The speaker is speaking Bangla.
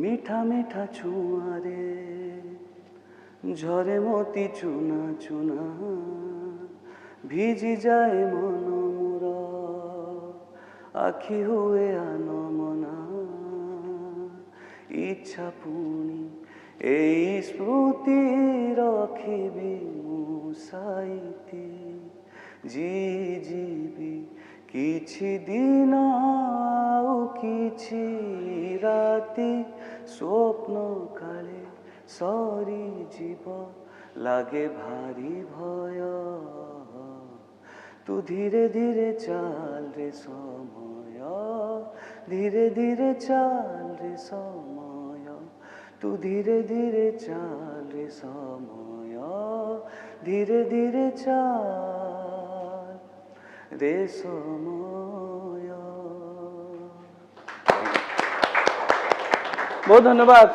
মিঠা মিঠা ছুঁয়ারে ঝরে মতি চুনা চুনা ভিজি যায় মন মোরা আখি হুয়ে আনমনা ইচ্ছা পুনি এই স্মৃতি রখিবি মুসাইতি জি ଯିବି କିଛି ଦିନ ଆଉ କିଛି ରାତି ସ୍ୱପ୍ନ କାଳେ ସରିଯିବ ଲାଗେ ଭାରି ଭୟ ତୁ ଧୀରେ ଧୀରେ ଚାଲ ରେ ସମୟ ଧୀରେ ଧୀରେ ଚାଲ ରେ ସମୟ ତୁ ଧୀରେ ଧୀରେ ଚାଲ রে সময় ধীরে ধীরে চাল রে সময়। बहुत धन्यवाद।